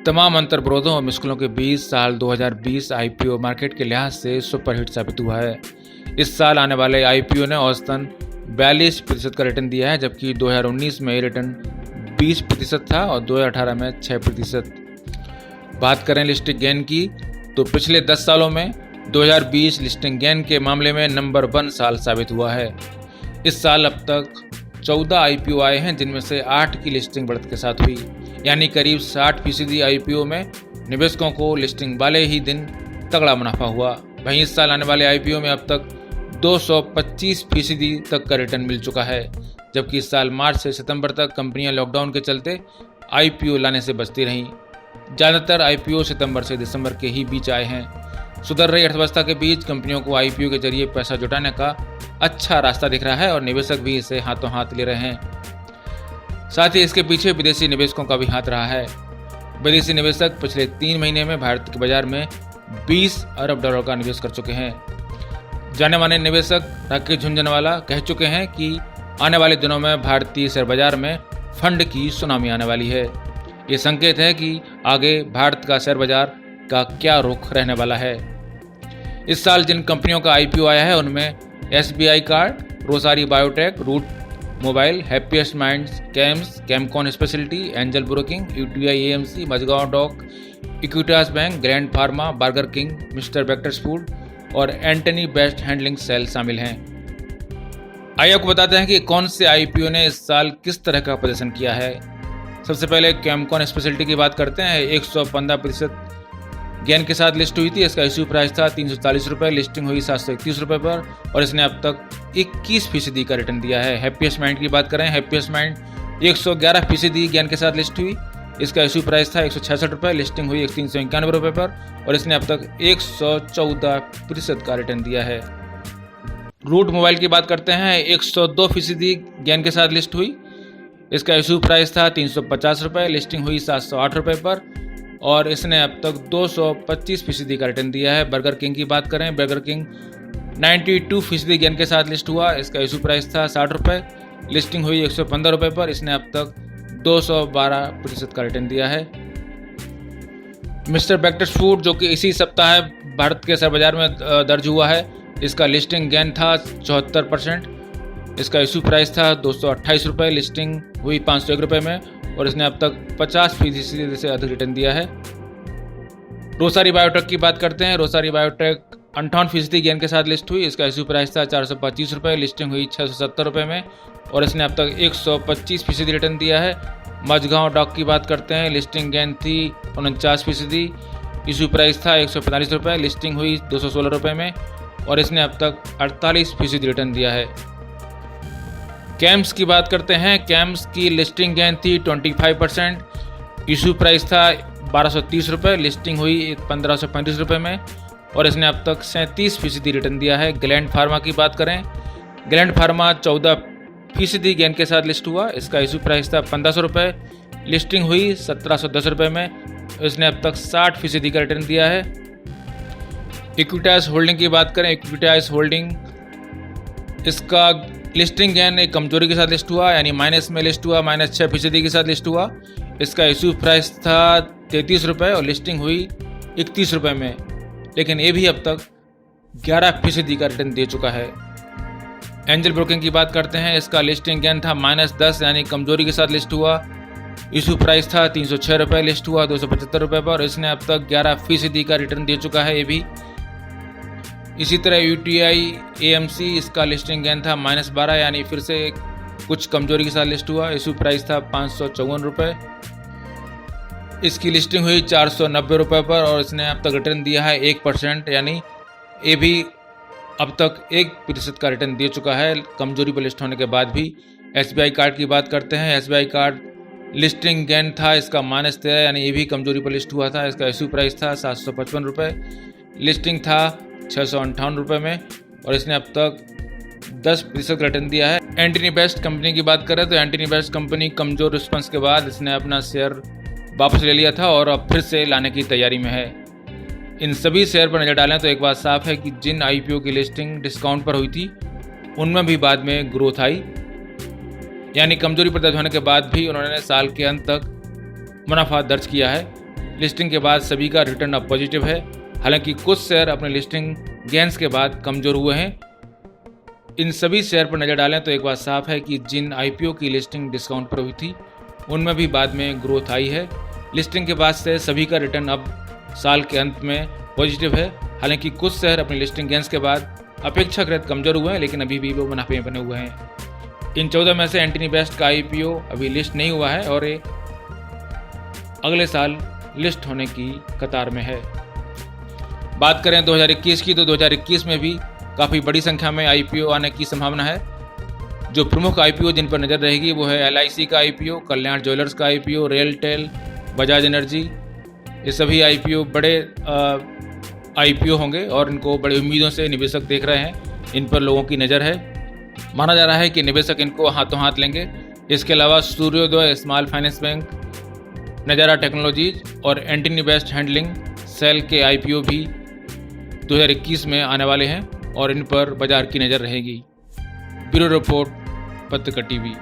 तमाम अंतर्विरोधों और मुश्किलों के बीच साल 2020 आईपीओ मार्केट के लिहाज से सुपरहिट साबित हुआ है। इस साल आने वाले आईपीओ ने औसतन 42% का रिटर्न दिया है, जबकि 2019 में ये रिटर्न 20% था और 2018 में 6%। बात करें लिस्टिंग गेन की तो पिछले 10 सालों में 2020 लिस्टिंग गेन के मामले में नंबर 1 साल साबित हुआ है। इस साल अब तक 14 आईपीओ आए हैं, जिनमें से 8 की लिस्टिंग बढ़त के साथ हुई, यानी करीब 60% आईपीओ में निवेशकों को लिस्टिंग वाले ही दिन तगड़ा मुनाफा हुआ। वहीं इस साल आने वाले आईपीओ में अब तक 225% तक का रिटर्न मिल चुका है, जबकि इस साल मार्च से सितंबर तक कंपनियां लॉकडाउन के चलते आईपीओ लाने से बचती रहीं। ज़्यादातर आईपीओ सितंबर से दिसंबर के ही बीच आए हैं। सुधर रही अर्थव्यवस्था के बीच कंपनियों को आईपीओ के जरिए पैसा जुटाने का अच्छा रास्ता दिख रहा है और निवेशक भी इसे हाथों हाथ ले रहे हैं। साथ ही इसके पीछे विदेशी निवेशकों का भी हाथ रहा है। विदेशी निवेशक पिछले 3 महीने में भारत के बाजार में $20 अरब का निवेश कर चुके हैं। जाने माने निवेशक राकेश झुनझुनवाला कह चुके हैं कि आने वाले दिनों में भारतीय शेयर बाजार में फंड की सुनामी आने वाली है। ये संकेत है कि आगे भारत का शेयर बाजार का क्या रुख रहने वाला है। इस साल जिन कंपनियों का आईपीओ आया है उनमें SBI card, Rosari Biotech, Route Mobile, Happiest Minds, CAMS, Chemcon Speciality, Angel Broking, UTI AMC, Mazagon Dock, Equitas Bank, Grand Pharma, Burger King, Mister Bectors Food और एंटनी बेस्ट हैंडलिंग सेल शामिल हैं। आइए आपको बताते हैं कि कौन से आईपीओ ने इस साल किस तरह का प्रदर्शन किया है। सबसे पहले कैमकॉन स्पेशलिटी की बात करते हैं। 115% गेन के साथ लिस्ट हुई थी। इसका इश्यू प्राइस था ₹340, लिस्टिंग हुई ₹731 पर और इसने अब तक 21% का रिटर्न दिया है। हैप्पीएस्ट माइंड की बात करें, हैप्पीएस्ट माइंड 111% गेन के साथ लिस्ट हुई। इसका इश्यू प्राइस था ₹166, लिस्टिंग हुई ₹391 पर और इसने अब तक 114% का रिटर्न दिया है। रूट मोबाइल की बात करते हैं, 102% गेन के साथ लिस्ट हुई। इसका इश्यू प्राइस था ₹350, लिस्टिंग हुई ₹708 पर और इसने अब तक 225% का रिटर्न दिया है। बर्गर किंग की बात करें, बर्गर किंग 92% गेन के साथ लिस्ट हुआ। इसका इशू प्राइस था ₹60, लिस्टिंग हुई ₹115 पर। इसने अब तक 212% का रिटर्न दिया है। मिस्टर बेक्टर्स फूड, जो कि इसी सप्ताह भारत के शेयर बाजार में दर्ज हुआ है, इसका लिस्टिंग गेन था 74%। इसका इशू प्राइस था ₹228, लिस्टिंग हुई ₹501 में और इसने अब तक 50% से अधिक रिटर्न दिया है। रोसारी बायोटेक की बात करते हैं। रोसारी बायोटेक 58% गेन के साथ लिस्ट हुई। इसका इश्यू प्राइस था ₹425, लिस्टिंग हुई ₹670 में और इसने अब तक 125% रिटर्न दिया है। मजगांव डॉक की बात करते हैं। लिस्टिंग गेन थी 49%, इश्यू प्राइस था ₹145, लिस्टिंग हुई ₹216 में और इसने अब तक 48% रिटर्न दिया है। कैम्स की बात करते हैं। कैम्स की लिस्टिंग गेन थी 25%, इशू प्राइस था ₹1230, लिस्टिंग हुई ₹1535 में और इसने अब तक 37% रिटर्न दिया है। ग्लैंड फार्मा की बात करें, ग्लैंड फार्मा 14% गेन के साथ लिस्ट हुआ। इसका इशू प्राइस था ₹1500, लिस्टिंग हुई ₹1710 में। इसने अब तक 60% का रिटर्न दिया है। इक्विटास होल्डिंग की बात करें, इक्विटास होल्डिंग इसका लिस्टिंग गेन एक कमजोरी के साथ लिस्ट हुआ, यानी माइनस में लिस्ट हुआ, -6% के साथ लिस्ट हुआ। इसका इशू प्राइस था ₹33 और लिस्टिंग हुई ₹31 में, लेकिन ये भी अब तक 11% का रिटर्न दे चुका है। एंजल ब्रोकिंग की बात करते हैं। इसका लिस्टिंग गेन था -10, यानी कमजोरी के साथ लिस्ट हुआ। इशू प्राइस था ₹306, लिस्ट हुआ ₹275 पर और इसने अब तक 11% का रिटर्न दे चुका है। ये भी इसी तरह UTI AMC, इसका लिस्टिंग गेन था -12, यानी फिर से कुछ कमजोरी के साथ लिस्ट हुआ। इशू प्राइस था ₹554। इसकी लिस्टिंग हुई ₹490 पर और इसने अब तक रिटर्न दिया है 1%, यानी ये भी अब तक 1% का रिटर्न दे चुका है कमजोरी पर लिस्ट होने के बाद भी। SBI कार्ड की बात करते हैं। SBI कार्ड लिस्टिंग गेन था इसका -13, यानी ये भी कमजोरी पर लिस्ट हुआ था। इसका इशू प्राइस था ₹755, लिस्टिंग था ₹658 में और इसने अब तक 10% रिटर्न दिया है। एंटनी बेस्ट कंपनी की बात करें तो एंटनी बेस्ट कंपनी कमजोर रिस्पॉन्स के बाद इसने अपना शेयर वापस ले लिया था और अब फिर से लाने की तैयारी में है। इन सभी शेयर पर नजर डालें तो एक बात साफ है कि जिन आईपीओ की लिस्टिंग डिस्काउंट पर हुई थी उनमें भी बाद में ग्रोथ आई, यानी कमजोरी पर दर्ज होने के बाद भी उन्होंने साल के अंत तक मुनाफा दर्ज किया है। लिस्टिंग के बाद सभी का रिटर्न अब पॉजिटिव है। हालांकि कुछ शेयर अपने लिस्टिंग गेंस के बाद कमज़ोर हुए हैं। इन सभी शेयर पर नज़र डालें तो एक बात साफ है कि जिन आईपीओ की लिस्टिंग डिस्काउंट पर हुई थी उनमें भी बाद में ग्रोथ आई है। लिस्टिंग के बाद से सभी का रिटर्न अब साल के अंत में पॉजिटिव है। हालांकि कुछ शेयर अपनी लिस्टिंग गेंस के बाद अपेक्षाकृत कमज़ोर हुए हैं, लेकिन अभी भी वो मुनाफे में बने हुए हैं। इन 14 में से एंटनी बेस्ट का आईपीओ अभी लिस्ट नहीं हुआ है और ये अगले साल लिस्ट होने की कतार में है। बात करें 2021 की तो 2021 में भी काफ़ी बड़ी संख्या में आईपीओ आने की संभावना है। जो प्रमुख आईपीओ जिन पर नज़र रहेगी वो है LIC का आईपीओ, कल्याण ज्वेलर्स का आईपीओ, रेलटेल, बजाज एनर्जी। ये सभी आईपीओ बड़े आईपीओ होंगे और इनको बड़ी उम्मीदों से निवेशक देख रहे हैं। इन पर लोगों की नज़र है। माना जा रहा है कि निवेशक इनको हाथों हाथ लेंगे। इसके अलावा सूर्योदय स्मॉल फाइनेंस बैंक, नजारा टेक्नोलॉजीज और एंटनी बेस्ट हैंडलिंग सेल के आईपीओ भी 2021 में आने वाले हैं और इन पर बाजार की नज़र रहेगी। ब्यूरो रिपोर्ट, पत्रिका टीवी।